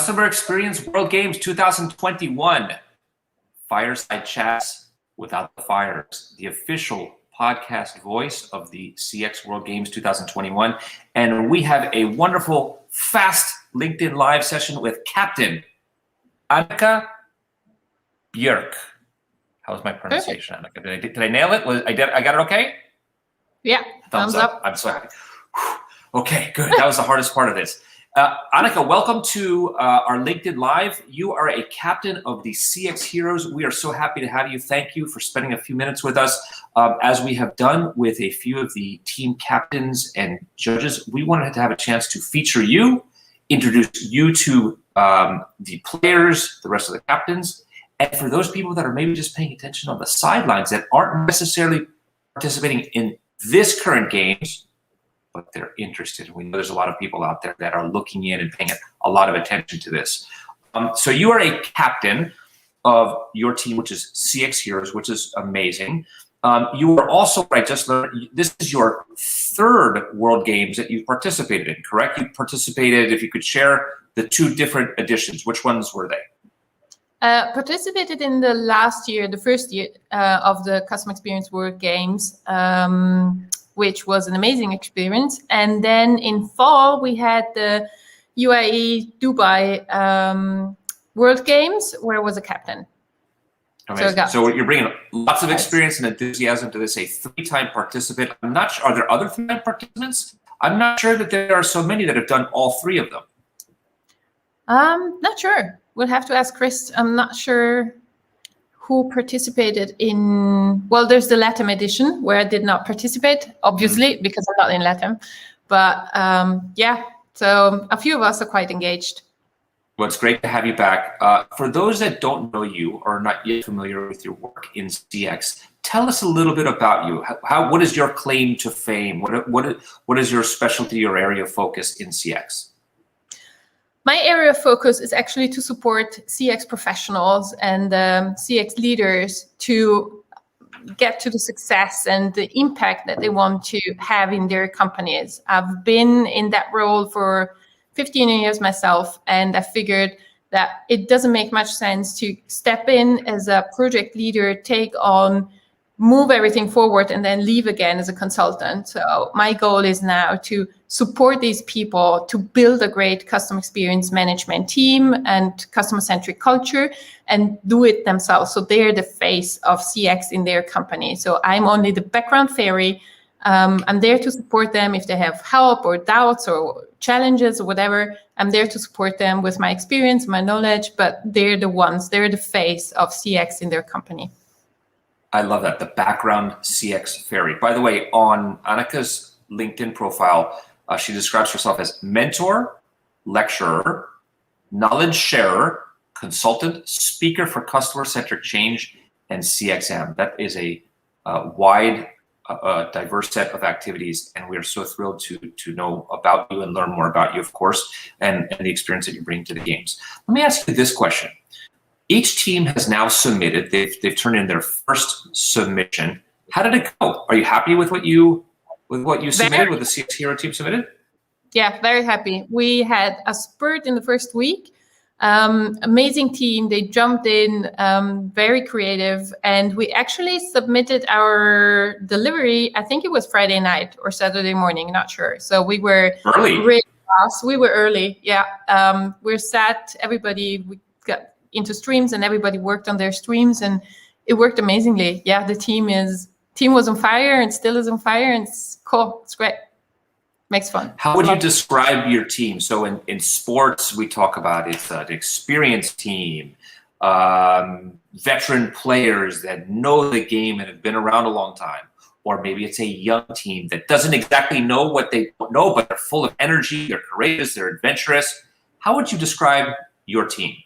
Customer Experience World Games 2021. Fireside Chats Without the Fires, the official podcast voice of the CX World Games 2021. And we have a wonderful, fast LinkedIn Live session with Captain Annika Bjorck. How's my pronunciation, Annika? Did I nail it? I got it okay? Yeah, thumbs up. I'm so happy. Okay, good. That was the hardest part of this. Annika, welcome to our LinkedIn Live. You are a captain of the CX Heroes. We are so happy to have you. Thank you for spending a few minutes with us. As we have done with a few of the team captains and judges, we wanted to have a chance to feature you, introduce you to the players, the rest of the captains, and for those people that are maybe just paying attention on the sidelines that aren't necessarily participating in this current games, but they're interested. We know there's a lot of people out there that are looking in and paying a lot of attention to this. So you are a captain of your team, which is CX Heroes, which is amazing. You are also, I just learned, this is your third World Games that you've participated in, correct? You participated, if you could share the two different editions, which ones were they? Participated in the last year, the first year of the Customer Experience World Games, which was an amazing experience. And then in fall, we had the UAE Dubai World Games, where I was a captain. Amazing. So you're bringing lots of experience and enthusiasm to this, a three-time participant. I'm not sure, are there other three-time participants? I'm not sure that there are so many that have done all three of them. Not sure. We'll have to ask Chris. I'm not sure who participated in, well, there's the LATAM edition where I did not participate, obviously, because I'm not in LATAM. But yeah, so a few of us are quite engaged. Well, it's great to have you back. For those that don't know you or are not yet familiar with your work in CX, tell us a little bit about you. What is your claim to fame? What is your specialty or area of focus in CX? My area of focus is actually to support CX professionals and CX leaders to get to the success and the impact that they want to have in their companies. I've been in that role for 15 years myself, and I figured that it doesn't make much sense to step in as a project leader, take on, move everything forward, and then leave again as a consultant. So my goal is now to support these people to build a great customer experience management team and customer-centric culture and do it themselves. So they're the face of CX in their company. So I'm only the background fairy. I'm there to support them if they have help or doubts or challenges or whatever. I'm there to support them with my experience, my knowledge, but they're the face of CX in their company. I love that, the background CX fairy. By the way, on Annika's LinkedIn profile, she describes herself as mentor, lecturer, knowledge sharer, consultant, speaker for customer-centric change, and CXM. That is a wide, diverse set of activities, and we are so thrilled to know about you and learn more about you, of course, and the experience that you bring to the games. Let me ask you this question. Each team has now submitted. They've turned in their first submission. How did it go? Are you happy with what you submitted? With the CX Hero team submitted? Yeah, very happy. We had a spurt in the first week. Amazing team. They jumped in, very creative, and we actually submitted our delivery. I think it was Friday night or Saturday morning. Not sure. So we were early. Really fast. We were early. Yeah. We're set. Everybody. We got into streams and everybody worked on their streams and it worked amazingly. Yeah, the team was on fire and still is on fire, and it's cool. It's great. Makes fun. How would you describe your team? So in sports, we talk about it's an experienced team, veteran players that know the game and have been around a long time. Or maybe it's a young team that doesn't exactly know what they don't know, but they're full of energy, they're courageous, they're adventurous. How would you describe your team?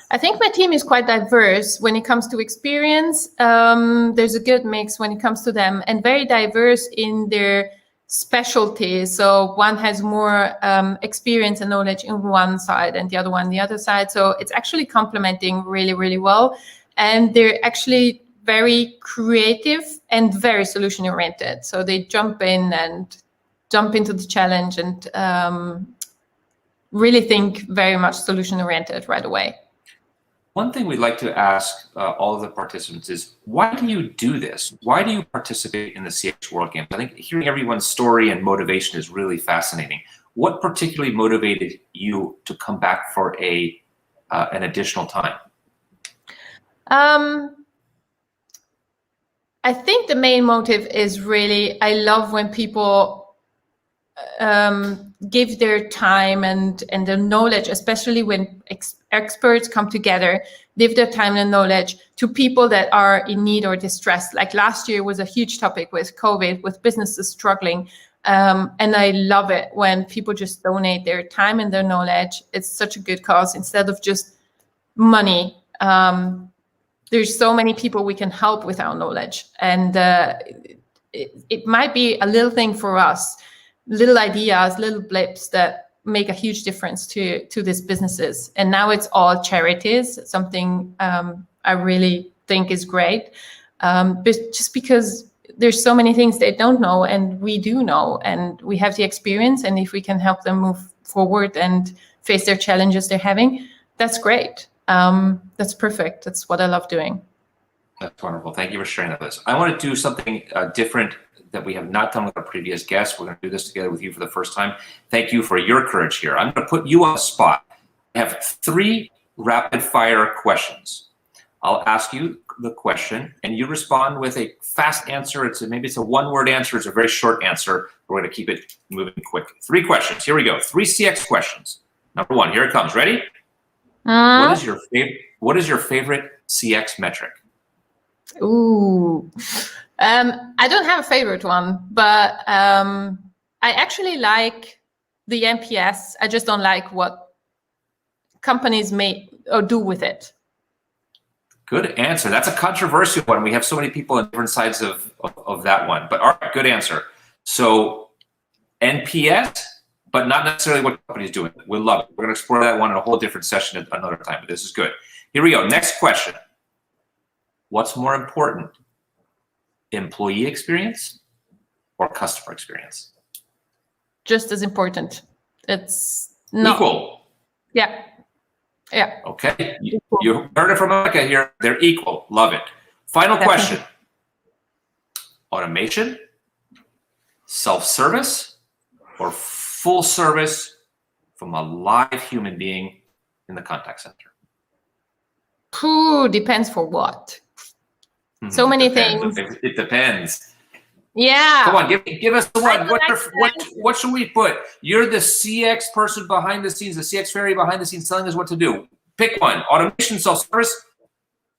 I think my team is quite diverse when it comes to experience. There's a good mix when it comes to them, and very diverse in their specialties. So one has more experience and knowledge in one side and the other one the other side. So it's actually complementing really, really well. And they're actually very creative and very solution oriented. So they jump into the challenge and really think very much solution oriented right away. One thing we'd like to ask all of the participants is, why do you do this? Why do you participate in the CX World Games? I think hearing everyone's story and motivation is really fascinating. What particularly motivated you to come back for an additional time? I think the main motive is really, I love when people give their time and their knowledge, especially when experts come together, give their time and knowledge to people that are in need or distressed. Like last year was a huge topic with COVID, with businesses struggling. And I love it when people just donate their time and their knowledge. It's such a good cause instead of just money. There's so many people we can help with our knowledge. And it might be a little thing for us, little ideas, little blips that make a huge difference to these businesses. And now it's all charities, something I really think is great. But just because there's so many things they don't know and we do know, and we have the experience, and if we can help them move forward and face their challenges they're having, that's great. That's perfect. That's what I love doing. That's wonderful. Thank you for sharing that with us. I want to do something different that we have not done with our previous guests. We're going to do this together with you for the first time. Thank you for your courage here. I'm going to put you on the spot. I have 3 rapid fire questions. I'll ask you the question and you respond with a fast answer. Maybe it's a 1-word answer. It's a very short answer. We're going to keep it moving quick. 3 questions. Here we go. 3 CX questions. Number 1, here it comes. Ready? What is your favorite CX metric? Ooh. I don't have a favorite one, but I actually like the NPS. I just don't like what companies may or do with it. Good answer. That's a controversial one. We have so many people on different sides of that one. But all right, good answer. So NPS, but not necessarily what companies doing. We'll love it. We're going to explore that one in a whole different session at another time. But this is good. Here we go. Next question. What's more important? Employee experience or customer experience? Just as important. It's not equal. Yeah. Yeah. Okay. You heard it from Annika here. They're equal. Love it. Final question. Automation, self-service, or full service from a live human being in the contact center? Depends for what. So many things. It depends. Yeah. Come on, give us the one. What should we put? You're the CX person behind the scenes, the CX fairy behind the scenes, telling us what to do. Pick one. Automation, self-service,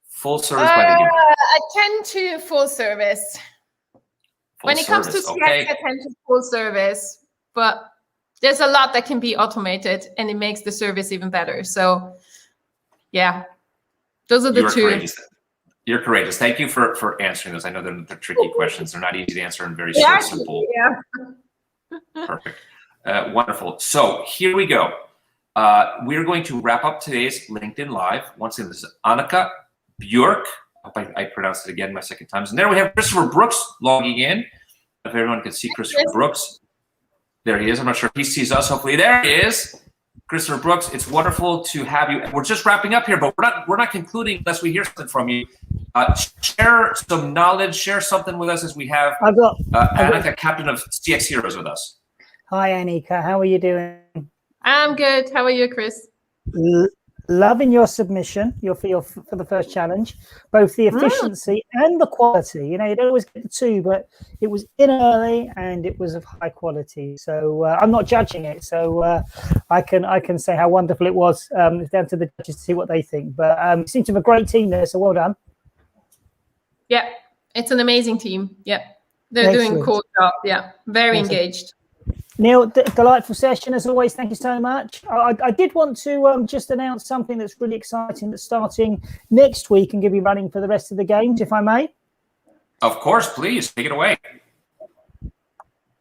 full service by the human. I tend to full service. When it comes to CX, I tend to full service, but there's a lot that can be automated, and it makes the service even better. So, yeah, those are the 2. Courageous. You're courageous. Thank you for answering those. I know they're tricky questions. They're not easy to answer and very short, simple. Yeah. Perfect. Wonderful. So here we go. We're going to wrap up today's LinkedIn Live. Once again, this is Annika Bjorck. I hope I pronounced it again my second time. And there we have Christopher Brooks logging in. If everyone can see Christopher Brooks. There he is. I'm not sure if he sees us. Hopefully there he is. Christopher Brooks, it's wonderful to have you. We're just wrapping up here, but we're not concluding unless we hear something from you. Share some knowledge, share something with us as we have Annika, captain of CX Heroes, with us. Hi, Annika. How are you doing? I'm good. How are you, Chris? Loving your submission, for the first challenge, both the efficiency and the quality. You know, you don't always get the 2, but it was in early and it was of high quality. So I'm not judging it. So I can say how wonderful it was. It's down to the judges to see what they think. But you seem to have a great team there, so well done. Yeah, it's an amazing team. Yeah, they're doing a cool job. Yeah, very engaged. Neil, delightful session as always. Thank you so much. I did want to just announce something that's really exciting that's starting next week and give you running for the rest of the games, if I may. Of course, please take it away.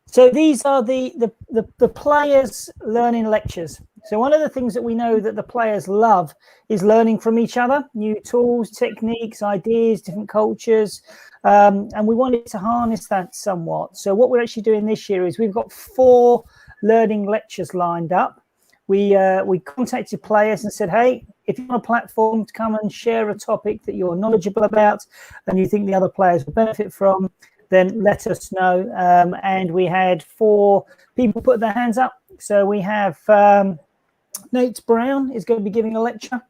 So these are the players' learning lectures. So one of the things that we know that the players love is learning from each other, new tools, techniques, ideas, different cultures. And we wanted to harness that somewhat. So what we're actually doing this year is we've got 4 learning lectures lined up. we contacted players and said, hey, if you're on a platform to come and share a topic that you're knowledgeable about and you think the other players will benefit from, then let us know. And we had 4 people put their hands up. So we have Nate Brown is going to be giving a lecture.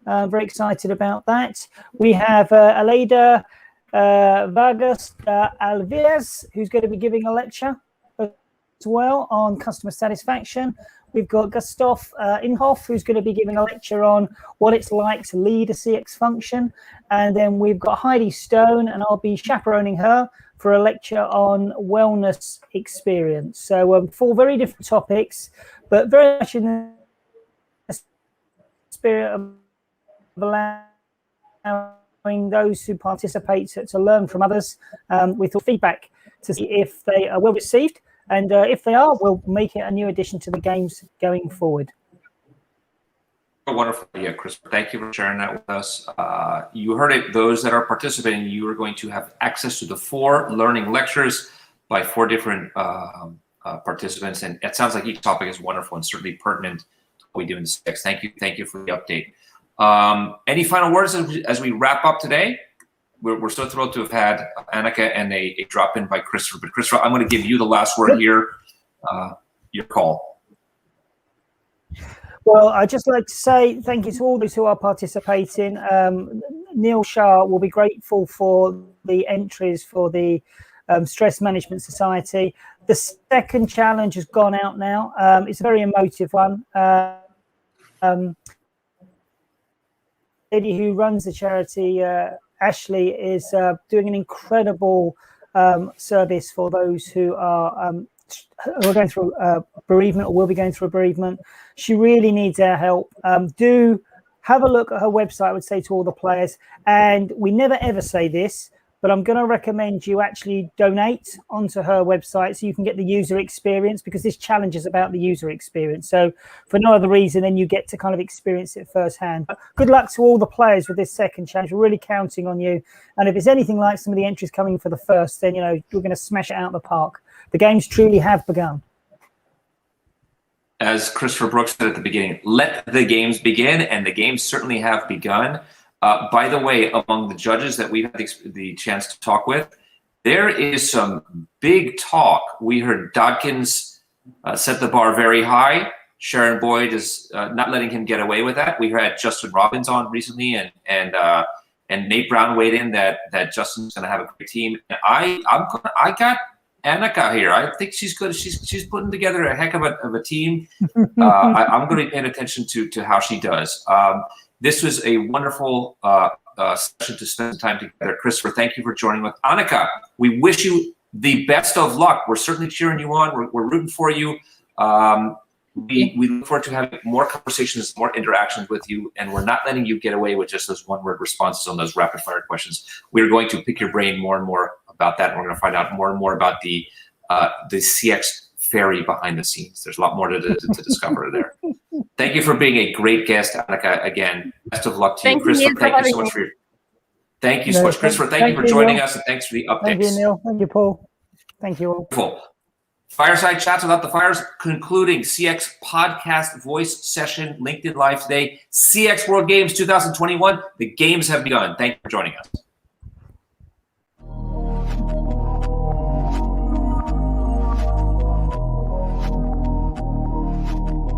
Very excited about that. We have Aleida Vargas Alvarez, who's going to be giving a lecture as well on customer satisfaction. We've got Gustav Inhoff, who's going to be giving a lecture on what it's like to lead a CX function. And then we've got Heidi Stone, and I'll be chaperoning her for a lecture on wellness experience. So 4 very different topics, but very much in the spirit of allowing those who participate to learn from others with feedback to see if they are well received. And if they are, we'll make it a new addition to the games going forward. Oh, wonderful. Yeah, Chris, thank you for sharing that with us. You heard it. Those that are participating, you are going to have access to the 4 learning lectures by 4 different participants. And it sounds like each topic is wonderful and certainly pertinent to what we do in CX. Thank you. Thank you for the update. Any final words as we wrap up today? We're so thrilled to have had Annika and a drop-in by Christopher. But Christopher, I'm going to give you the last word here. Your call. Well, I'd just like to say thank you to all those who are participating. Neil Shah will be grateful for the entries for the Stress Management Society. The second challenge has gone out now. It's a very emotive one. Lady who runs the charity, Ashley, is doing an incredible service for those who are going through bereavement or will be going through a bereavement. She really needs our help. Do have a look at her website, I would say to all the players. And we never ever say this, but I'm going to recommend you actually donate onto her website so you can get the user experience, because this challenge is about the user experience. So for no other reason than you get to kind of experience it firsthand. But good luck to all the players with this second challenge. We're really counting on you. And if it's anything like some of the entries coming for the first, then, you know, we're going to smash it out of the park. The games truly have begun. As Christopher Brooks said at the beginning, let the games begin, and the games certainly have begun. By the way, among the judges that we've had the chance to talk with, there is some big talk. We heard Dodkins set the bar very high. Sharon Boyd is not letting him get away with that. We had Justin Robbins on recently, and Nate Brown weighed in that Justin's going to have a great team. And I got Annika here. I think she's good. She's putting together a heck of a team. I'm going to be paying attention to how she does. This was a wonderful session to spend time together. Christopher, thank you for joining with Annika. We wish you the best of luck. We're certainly cheering you on. We're rooting for you. We look forward to having more conversations, more interactions with you, and we're not letting you get away with just those one-word responses on those rapid-fire questions. We're going to pick your brain more and more about that, and we're going to find out more and more about the CX fairy behind the scenes. There's a lot more to discover there. Thank you for being a great guest, Annika. Again, best of luck to you. Christopher, thank you so much for your... Thank you so much, Christopher. Thank you for joining us, and thanks for the updates. Thank you, Neil. Thank you, Paul. Thank you all. Wonderful. Fireside Chats Without the Fires, concluding CX podcast voice session, LinkedIn Live today. CX World Games 2021. The games have begun. Thank you for joining us.